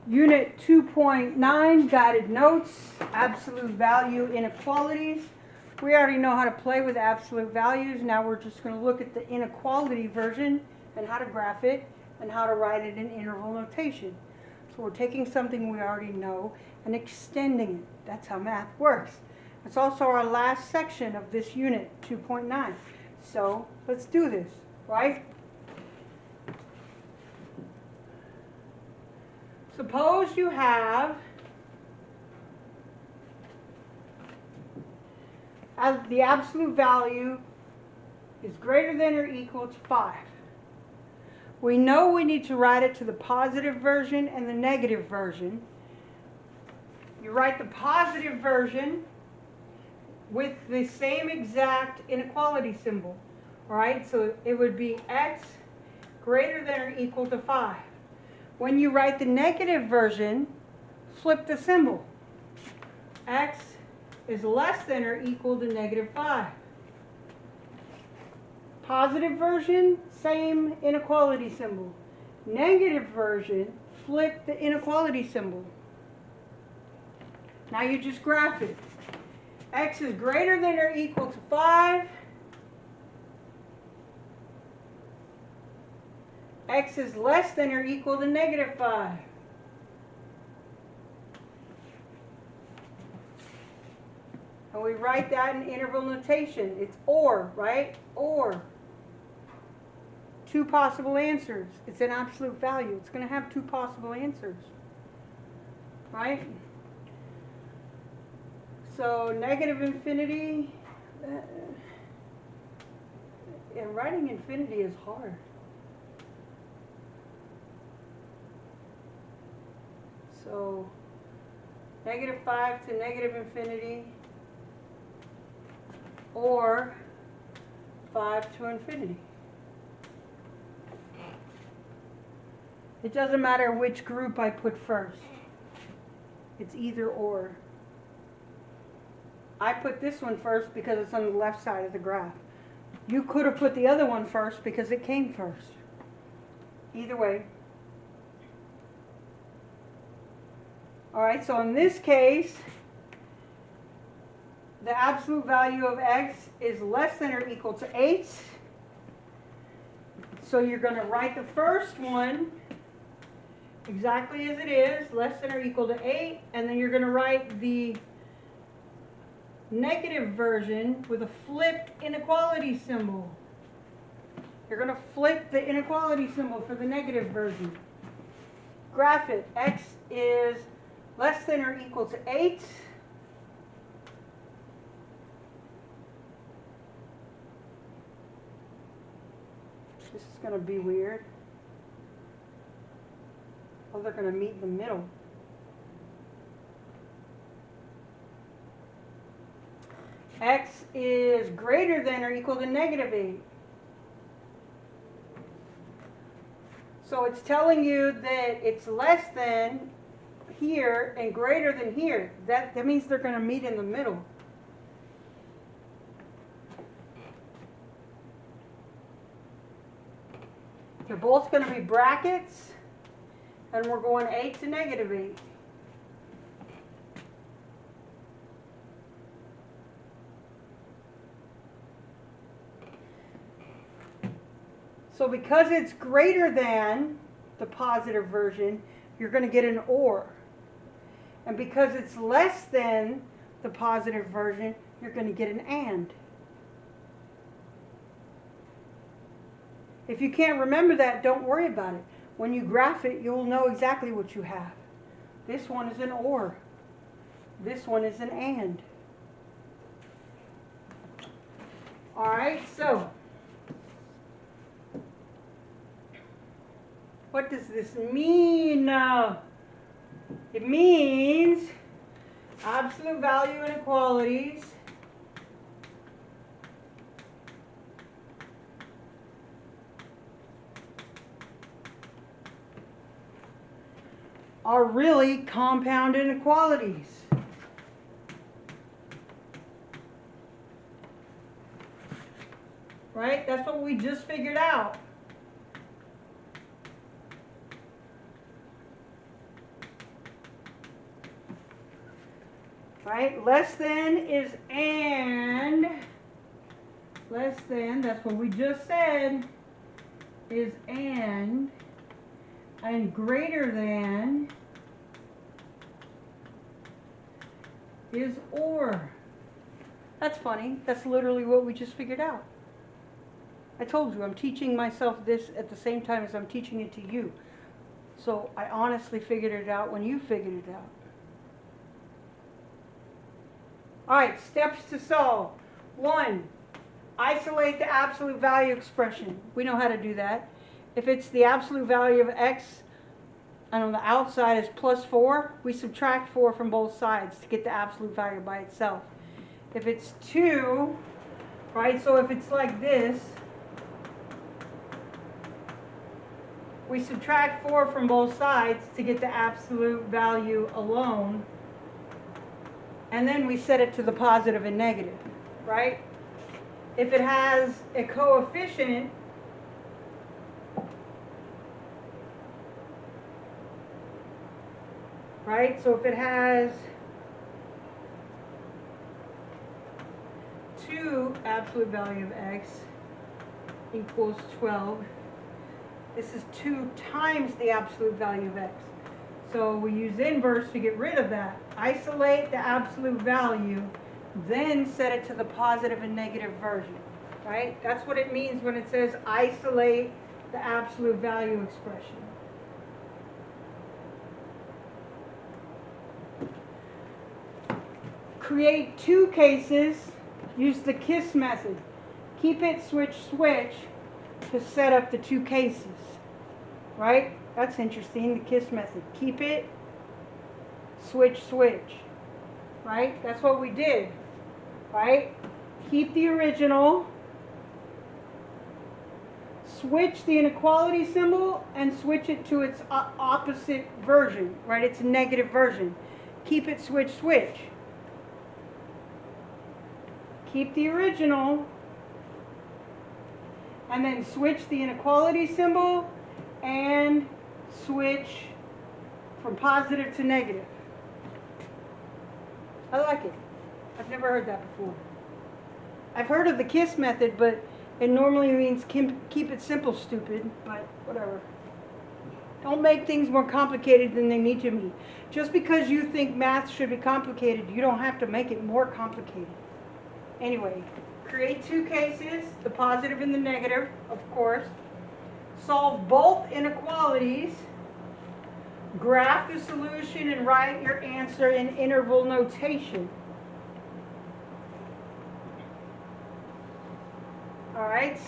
Unit 2.9, guided notes, absolute value inequalities. We already know how to play with absolute values. Now we're just going to look at the inequality version and how to graph it and how to write it in interval notation. So we're taking something we already know and extending it. That's how math works. It's also our last section of this unit, 2.9. So let's do this, right? Suppose you have the absolute value is greater than or equal to 5. We know we need to write it to the positive version and the negative version. You write the positive version with the same exact inequality symbol. All right, so it would be x greater than or equal to 5. When you write the negative version, flip the symbol. X is less than or equal to negative 5. Positive version, same inequality symbol. Negative version, flip the inequality symbol. Now you just graph it. X is greater than or equal to 5. X is less than or equal to negative 5. And we write that in interval notation. It's or, right? Or. Two possible answers. It's an absolute value. It's going to have two possible answers. Right? So negative infinity, and writing infinity is hard. So negative 5 to negative infinity, or 5 to infinity. It doesn't matter which group I put first. It's either or. I put this one first because it's on the left side of the graph. You could have put the other one first because it came first. Either way. Alright, so in this case, the absolute value of x is less than or equal to 8. So you're going to write the first one exactly as it is, less than or equal to 8, and then you're going to write the negative version with a flipped inequality symbol. You're going to flip the inequality symbol for the negative version. Graph it. X is less than or equal to 8. This is going to be weird. Oh, they're going to meet in the middle. X is greater than or equal to negative 8. So it's telling you that it's less than here and greater than here. That means they're going to meet in the middle. They're both going to be brackets, and we're going 8 to negative 8. So because it's greater than the positive version, you're going to get an or. And because it's less than the positive version, you're going to get an and. If you can't remember that, don't worry about it. When you graph it, you'll know exactly what you have. This one is an or. This one is an and. All right, so what does this mean now? It means absolute value inequalities are really compound inequalities. Right? That's what we just figured out. right? Less than is and, less than, that's what we just said, is and greater than is or. That's funny. That's literally what we just figured out. I told you, I'm teaching myself this at the same time as I'm teaching it to you. So I honestly figured it out when you figured it out. Alright, steps to solve. 1, isolate the absolute value expression. We know how to do that. If it's the absolute value of x, and on the outside is plus 4, we subtract 4 from both sides to get the absolute value by itself. If it's 2, right, so if it's like this, we subtract 4 from both sides to get the absolute value alone, and then we set it to the positive and negative, right? If it has a coefficient, right, so if it has 2 absolute value of x equals 12, this is 2 times the absolute value of x. So we use inverse to get rid of that. Isolate the absolute value, then set it to the positive and negative version, right? That's what it means when it says isolate the absolute value expression. Create 2 cases. Use the KISS method. Keep it, switch, switch to set up the 2 cases, right? That's interesting, the KISS method. Keep it, switch, switch, right? That's what we did, right? Keep the original, switch the inequality symbol, and switch it to its opposite version, right? Its negative version. Keep it, switch, switch. Keep the original, and then switch the inequality symbol and switch from positive to negative. I like it. I've never heard that before. I've heard of the KISS method, but it normally means keep it simple, stupid, but whatever. Don't make things more complicated than they need to be. Just because you think math should be complicated, you don't have to make it more complicated. Anyway, create 2 cases, the positive and the negative, of course. Solve both inequalities. Graph the solution and write your answer in interval notation. Alright,